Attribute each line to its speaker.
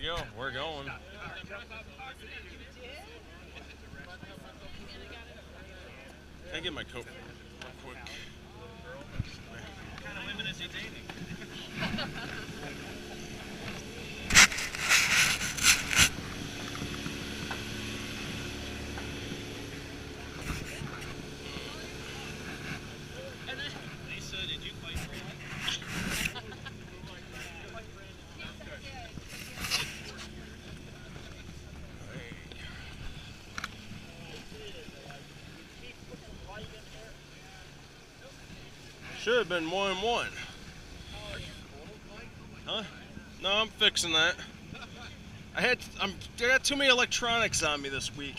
Speaker 1: we go. We're going. Can I get my coat real quick?
Speaker 2: What kind of women is he dating? Lisa, did you fight for life?
Speaker 1: Should have been 1-1. Huh? No, I'm fixing that. I got too many electronics on me this week.